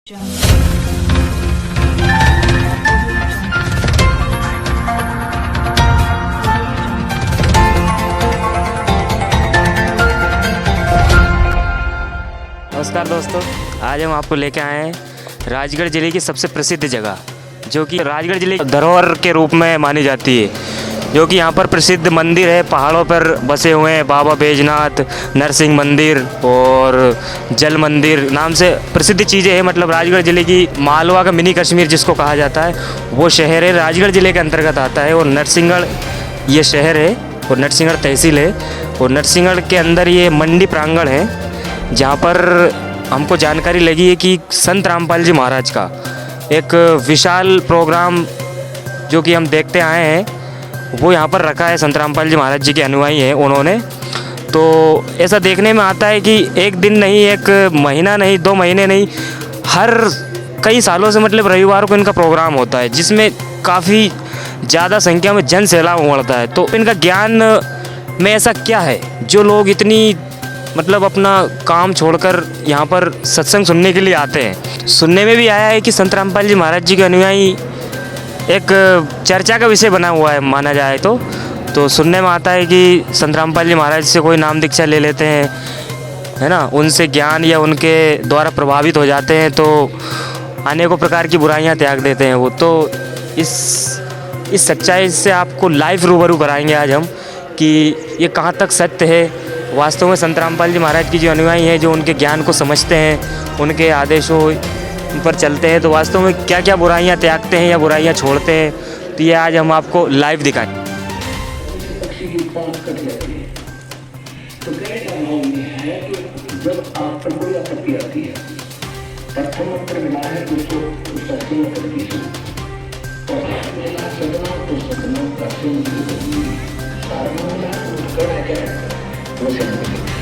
नमस्कार दोस्तों, आज हम आपको लेके आए हैं राजगढ़ ज़िले की सबसे प्रसिद्ध जगह, जो कि राजगढ़ ज़िले की धरोहर के रूप में मानी जाती है। जो कि यहाँ पर प्रसिद्ध मंदिर है, पहाड़ों पर बसे हुए हैं बाबा बैजनाथ, नरसिंह मंदिर और जल मंदिर नाम से प्रसिद्ध चीज़ें हैं। मतलब राजगढ़ ज़िले की मालवा का मिनी कश्मीर जिसको कहा जाता है, वो शहर है राजगढ़ ज़िले के अंतर्गत आता है। और नरसिंहगढ़ ये शहर है और नरसिंहगढ़ तहसील है। और नरसिंहगढ़ के अंदर ये मंडी प्रांगण है, जहाँ पर हमको जानकारी लगी है कि संत रामपाल जी महाराज का एक विशाल प्रोग्राम जो कि हम देखते आए हैं, वो यहाँ पर रखा है। संत रामपाल जी महाराज जी के अनुयायी हैं उन्होंने। तो ऐसा देखने में आता है कि एक दिन नहीं, एक महीना नहीं, 2 महीने नहीं, हर कई सालों से मतलब रविवार को इनका प्रोग्राम होता है, जिसमें काफ़ी ज़्यादा संख्या में जन सैलाब उमड़ता है। तो इनका ज्ञान में ऐसा क्या है जो लोग इतनी मतलब अपना काम छोड़कर यहाँ पर सत्संग सुनने के लिए आते हैं। सुनने में भी आया है कि संत रामपाल जी महाराज जी के अनुयायी एक चर्चा का विषय बना हुआ है माना जाए तो सुनने में आता है कि संत रामपाल जी महाराज से कोई नाम दीक्षा ले लेते हैं, है ना, उनसे ज्ञान या उनके द्वारा प्रभावित हो जाते हैं तो अनेकों प्रकार की बुराइयां त्याग देते हैं वो। तो इस सच्चाई से आपको लाइव रूबरू कराएंगे आज हम कि ये कहाँ तक सत्य है। वास्तव में संत रामपाल जी महाराज की जो अनुयायी हैं, जो उनके ज्ञान को समझते हैं, उनके आदेशों पर चलते हैं, तो वास्तव में क्या क्या बुराइयां त्यागते हैं या बुराइयां छोड़ते हैं, तो ये आज हम आपको लाइव दिखाएं।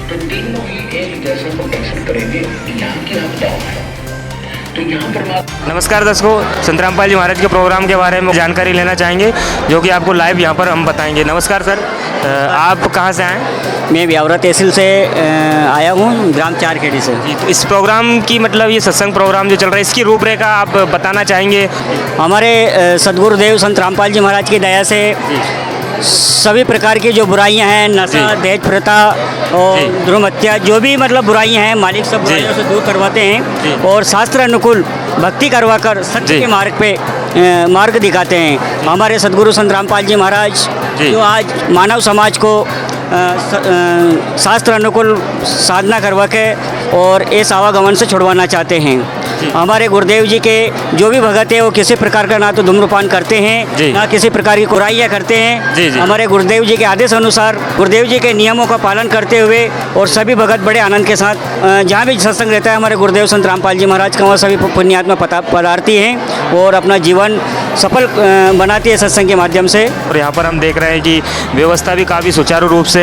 तो तीनों ही एक जैसा प्रोटेक्शन करेंगे। यहाँ की आपदाओं है तो यहाँ पर नमस्कार दर्शकों, संत रामपाल जी महाराज के प्रोग्राम के बारे में जानकारी लेना चाहेंगे, जो कि आपको लाइव यहाँ पर हम बताएंगे। नमस्कार सर, आप कहाँ से आए? मैं ब्यावरा तहसील से आया हूँ, ग्राम चारखेड़ी से। जी, तो इस प्रोग्राम की मतलब ये सत्संग प्रोग्राम जो चल रहा है, इसकी रूपरेखा आप बताना चाहेंगे? हमारे सदगुरुदेव संत रामपाल जी महाराज की दया से सभी प्रकार की जो बुराइयां हैं, नशा, दहेज प्रथा और ध्रुव हत्या, जो भी मतलब बुराइयां हैं, मालिक सब बुराइयों से दूर करवाते हैं और शास्त्र अनुकूल भक्ति करवाकर सत्य के मार्ग पे मार्ग दिखाते हैं। हमारे सदगुरु संत रामपाल जी महाराज जो आज मानव समाज को शास्त्र अनुकूल साधना करवा के और इस आवागमन से छुड़वाना चाहते हैं। हमारे गुरुदेव जी के जो भी भगत है वो किसी प्रकार का ना तो धूम्रपान करते हैं, ना किसी प्रकार की बुराइयां करते हैं। हमारे गुरुदेव जी के आदेश अनुसार, गुरुदेव जी के नियमों का पालन करते हुए और सभी भगत बड़े आनंद के साथ जहाँ भी सत्संग रहता है हमारे गुरुदेव संत रामपाल जी महाराज का, वहाँ सभी पुण्यात्मा पधारती हैं और अपना जीवन सफल बनाती है सत्संग के माध्यम से। और यहाँ पर हम देख रहे हैं कि व्यवस्था भी काफ़ी सुचारू रूप से,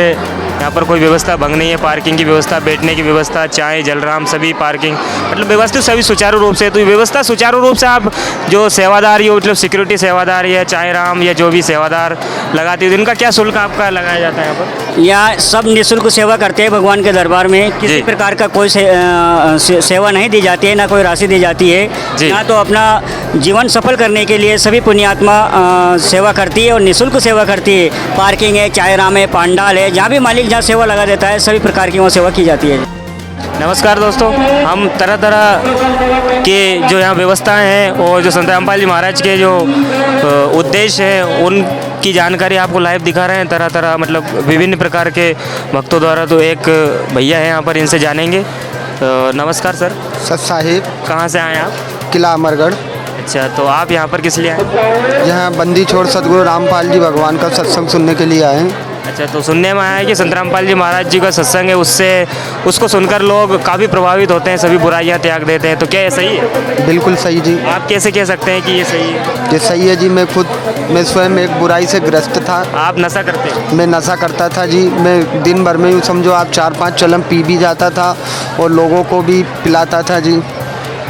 यहाँ पर कोई व्यवस्था भंग नहीं है। पार्किंग की व्यवस्था, बैठने की व्यवस्था, चाय जलराम सभी पार्किंग मतलब व्यवस्थित सभी सुचारू रूप से। तो ये व्यवस्था सुचारू रूप से आप जो सेवादार ये मतलब सिक्योरिटी सेवादार या चाय राम या जो भी सेवादार लगाती है, इनका क्या शुल्क आपका लगाया जाता है यहाँ पर? यहाँ सब निःशुल्क सेवा करते हैं भगवान के दरबार में। किसी प्रकार का कोई सेवा नहीं दी जाती है, ना कोई राशि दी जाती है। ना तो अपना जीवन सफल करने के लिए सभी पुण्यात्मा सेवा करती है और निःशुल्क सेवा करती है। पार्किंग है, चाय राम है, पांडाल है, जहाँ भी मालिक जहाँ सेवा लगा देता है सभी प्रकार की वहाँ सेवा की जाती है। नमस्कार दोस्तों, हम तरह तरह के जो यहाँ व्यवस्थाएं हैं और जो संत रामपाल जी महाराज के जो उद्देश्य हैं उनकी जानकारी आपको लाइव दिखा रहे हैं। तरह तरह मतलब विभिन्न प्रकार के भक्तों द्वारा। तो एक भैया है यहाँ पर, इनसे जानेंगे। नमस्कार सर। सत साहिब। कहाँ से आए आप? किला अमरगढ़। अच्छा, तो आप यहाँ पर किस लिए आए? यहाँ बंदी छोड़ सदगुरु रामपाल जी भगवान का सत्संग सुनने के लिए आए हैं। अच्छा, तो सुनने में आया है कि संत रामपाल जी महाराज जी का सत्संग है, उसको सुनकर लोग काफ़ी प्रभावित होते हैं, सभी बुराइयां त्याग देते हैं। तो क्या ये सही है? बिल्कुल सही जी। आप कैसे कह सकते हैं कि ये सही है? ये सही है जी। मैं स्वयं एक बुराई से ग्रस्त था। आप नशा करते हैं? मैं नशा करता था जी। मैं दिन भर में यूँ समझो आप 4-5 चलम पी भी जाता था और लोगों को भी पिलाता था जी।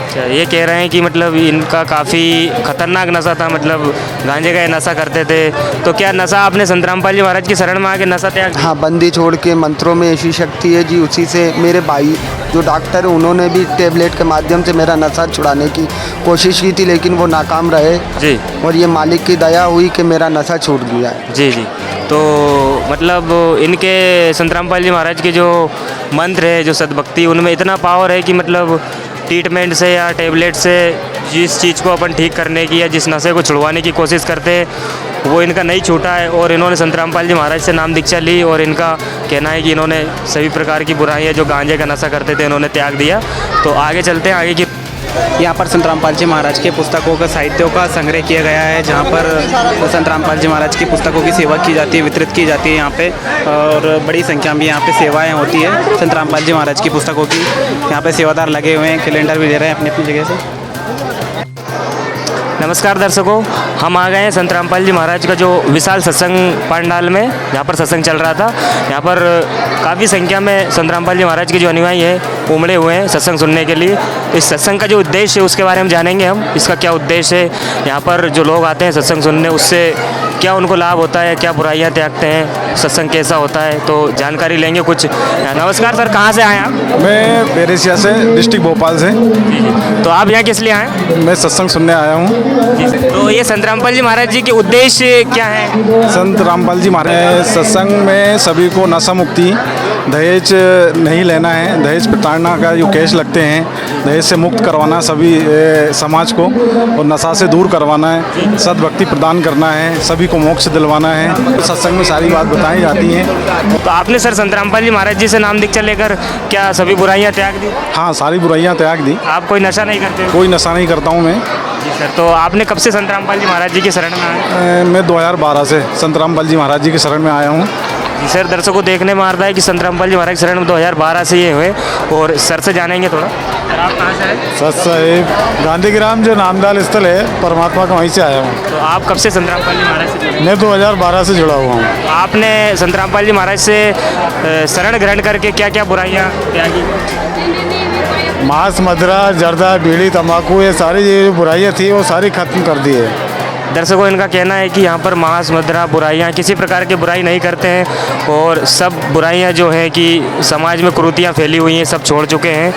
अच्छा, ये कह रहे हैं कि मतलब इनका काफ़ी खतरनाक नशा था, मतलब गांजे का ये नशा करते थे। तो क्या नशा आपने संत रामपाल जी महाराज की शरण में आके नशा त्याग? हाँ, बंदी छोड़ के मंत्रों में ऐसी शक्ति है जी, उसी से मेरे भाई जो डॉक्टर है उन्होंने भी टेबलेट के माध्यम से मेरा नशा छुड़ाने की कोशिश की थी, लेकिन वो नाकाम रहे जी और ये मालिक की दया हुई कि मेरा नशा छूट गया है। जी जी। तो मतलब इनके संत रामपाल जी महाराज के जो मंत्र है, जो सद्भक्ति, उनमें इतना पावर है कि मतलब ट्रीटमेंट से या टेबलेट से जिस चीज़ को अपन ठीक करने की या जिस नशे को छुड़वाने की कोशिश करते हैं वो इनका नहीं छूटा है। और इन्होंने संत रामपाल जी महाराज से नाम दीक्षा ली और इनका कहना है कि इन्होंने सभी प्रकार की बुराइयाँ जो गांजे का नशा करते थे इन्होंने त्याग दिया। तो आगे चलते हैं, आगे की यहाँ पर संत रामपाल जी महाराज के पुस्तकों का साहित्यों का संग्रह किया गया है, जहाँ पर संत रामपाल जी महाराज की पुस्तकों की सेवा की जाती है, वितरित की जाती है यहाँ पे, और बड़ी संख्या में यहाँ पे सेवाएं होती है संत रामपाल जी महाराज की पुस्तकों की। यहाँ पे सेवादार लगे हुए हैं, कैलेंडर भी दे रहे हैं अपनी अपनी जगह से। नमस्कार दर्शकों, हम आ गए हैं संत रामपाल जी महाराज का जो विशाल सत्संग पंडाल में, जहाँ पर सत्संग चल रहा था। यहाँ पर काफ़ी संख्या में संत रामपाल जी महाराज के जो अनुयायी हैं उमड़े हुए हैं सत्संग सुनने के लिए। इस सत्संग का जो उद्देश्य है उसके बारे में जानेंगे हम, इसका क्या उद्देश्य है, यहाँ पर जो लोग आते हैं सत्संग सुनने उससे क्या उनको लाभ होता है, क्या बुराइयाँ त्यागते हैं, सत्संग कैसा होता है, तो जानकारी लेंगे कुछ। नमस्कार सर, कहाँ से आए आप? मैं बेरेसिया से, डिस्ट्रिक्ट भोपाल से। तो आप यहाँ किस लिए आए? मैं सत्संग सुनने आया हूँ। तो ये संत रामपाल जी महाराज जी के उद्देश्य क्या है? संत रामपाल जी महाराज सत्संग में सभी को नशा मुक्ति, दहेज नहीं लेना है, दहेज प्रताड़ना का जो केस लगते हैं दहेज से मुक्त करवाना सभी समाज को, और नशा से दूर करवाना है, सद्भक्ति प्रदान करना है, सभी को मोक्ष दिलवाना है। सत्संग में सारी बात बताई जाती हैं। तो आपने सर संत रामपाल जी महाराज जी से नाम दीक्षा लेकर क्या सभी बुराइयाँ त्याग दी? हाँ, सारी बुराइयाँ त्याग दी। आप कोई नशा नहीं करते? कोई नशा नहीं करता हूँ मैं। जी सर, तो आपने कब से संत रामपाल जी महाराज जी की शरण में आए? मैं 2012 से संत रामपाल जी महाराज जी की शरण में आया हूँ। जी सर, दर्शकों को देखने में आ रहा है कि संत रामपाल जी महाराज की शरण में 2012 से ये हुए। और सर से जानेंगे थोड़ा, सर आप कहाँ से आए? सत साहिब गांधीग्राम जो नामदाल स्थल है परमात्मा का, वहीं से आया हूँ। तो आप कब से संत रामपाल जी महाराज से जुड़े? मैं 2012 से जुड़ा हुआ हूँ। आपने संत रामपाल जी महाराज से शरण ग्रहण करके क्या क्या बुराइयाँ त्यागी? मांस, मदिरा, जर्दा, बीड़ी, तंबाकू, ये सारी जो बुराइयाँ थी वो सारी खत्म कर दी है। दर्शकों, इनका कहना है कि यहाँ पर मांस, मदिरा, बुराइयाँ, किसी प्रकार की बुराई नहीं करते हैं और सब बुराइयाँ जो हैं कि समाज में कुरीतियाँ फैली हुई हैं सब छोड़ चुके हैं,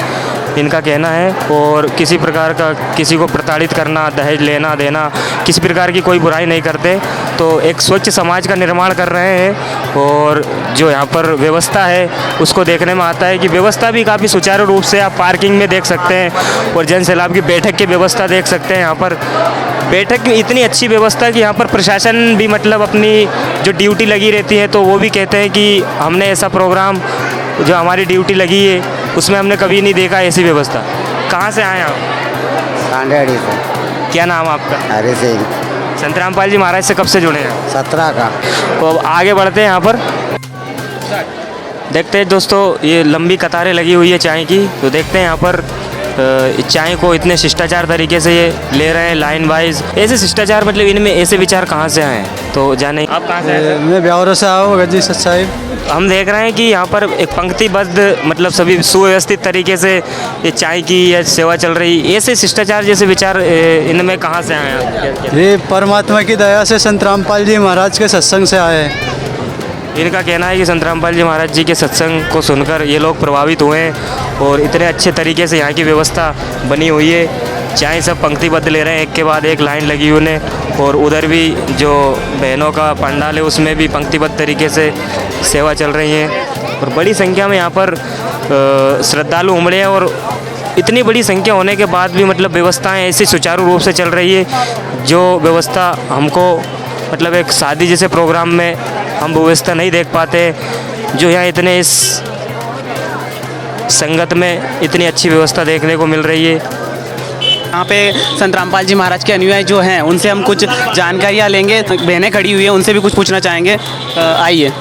इनका कहना है। और किसी प्रकार का किसी को प्रताड़ित करना, दहेज लेना देना, किसी प्रकार की कोई बुराई नहीं करते। तो एक स्वच्छ समाज का निर्माण कर रहे हैं। और जो यहाँ पर व्यवस्था है उसको देखने में आता है कि व्यवस्था भी काफ़ी सुचारू रूप से आप पार्किंग में देख सकते हैं और जन सैलाब की बैठक की व्यवस्था देख सकते हैं। यहाँ पर बैठक की इतनी अच्छी व्यवस्था कि यहाँ पर प्रशासन भी मतलब अपनी जो ड्यूटी लगी रहती है तो वो भी कहते हैं कि हमने ऐसा प्रोग्राम जो हमारी ड्यूटी लगी है उसमें हमने कभी नहीं देखा ऐसी व्यवस्था। कहाँ से आए आप? कांडेड़ी से। क्या नाम आपका? हरे सिंह। संत रामपाल जी महाराज से कब से जुड़े हैं? 17 का। तो अब आगे बढ़ते हैं। यहाँ पर देखते हैं दोस्तों, ये लंबी कतारें लगी हुई है चाय की। तो देखते हैं यहाँ पर चाय को इतने शिष्टाचार तरीके से ये ले रहे हैं लाइन वाइज। ऐसे शिष्टाचार मतलब इनमें ऐसे विचार कहाँ से आए हैं, तो जाने। आप कहाँ से आए हैं? मैं ब्यावर से आया हूँ गजी साहिब। हम देख रहे हैं कि यहाँ पर एक पंक्तिबद्ध मतलब सभी सुव्यवस्थित तरीके से ये चाय की या सेवा चल रही। ऐसे शिष्टाचार जैसे विचार इनमें कहाँ से आए हैं? ये परमात्मा की दया से संत रामपाल जी महाराज के सत्संग से आए हैं। इनका कहना है कि संत रामपाल जी महाराज जी के सत्संग को सुनकर ये लोग प्रभावित हुए हैं और इतने अच्छे तरीके से यहाँ की व्यवस्था बनी हुई है। चाय सब पंक्तिबद्ध ले रहे हैं, एक के बाद एक लाइन लगी हुई है। और उधर भी जो बहनों का पंडाल है उसमें भी पंक्तिबद्ध तरीके से सेवा चल रही है और बड़ी संख्या में यहाँ पर श्रद्धालु उमड़े हैं। और इतनी बड़ी संख्या होने के बाद भी मतलब व्यवस्थाएं ऐसी सुचारू रूप से चल रही है जो व्यवस्था हमको मतलब एक शादी जैसे प्रोग्राम में हम व्यवस्था नहीं देख पाते, जो यहाँ इतने इस संगत में इतनी अच्छी व्यवस्था देखने को मिल रही है। यहाँ पे संत रामपाल जी महाराज के अनुयायी जो हैं उनसे हम कुछ जानकारियाँ लेंगे। बहनें खड़ी हुई हैं, उनसे भी कुछ पूछना चाहेंगे। आइए।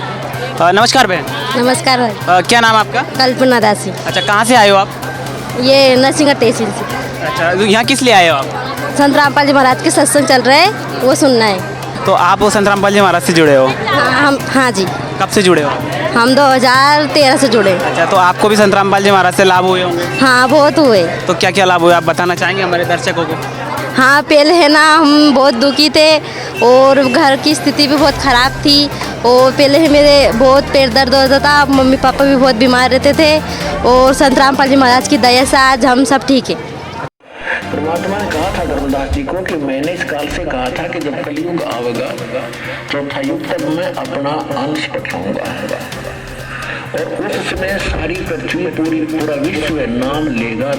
नमस्कार बहन। नमस्कार भाई। क्या नाम आपका? कल्पना दासी। अच्छा, कहाँ से आए हो आप? ये नरसिंहगढ़ तहसील से। अच्छा, तो यहाँ किस लिए आए हो आप? संत रामपाल जी महाराज के सत्संग चल रहे हैं वो सुनना है। तो आप वो संत रामपाल जी महाराज से जुड़े हो? हाँ जी। कब से जुड़े हो? हम 2013 से जुड़े। अच्छा, तो आपको भी संत रामपाल जी महाराज से लाभ हुए होंगे? हाँ बहुत हुए। तो क्या क्या लाभ हुए आप बताना चाहेंगे हमारे दर्शकों को? हाँ पहले है ना हम बहुत दुखी थे और घर की स्थिति भी बहुत ख़राब थी और पहले है मेरे बहुत पेट दर्द होता था, मम्मी पापा भी बहुत बीमार रहते थे और संत रामपाल जी महाराज की दया से आज हम सब ठीक है। परमात्मा ने कहा था धर्मदास जी को कि मैंने इस काल से कहा था कि जब कलयुग आवेगा चौथा युग तब मैं अपना अंश पठाऊंगा और उस समय सारी पृथ्वी पूरा विश्व नाम लेगा।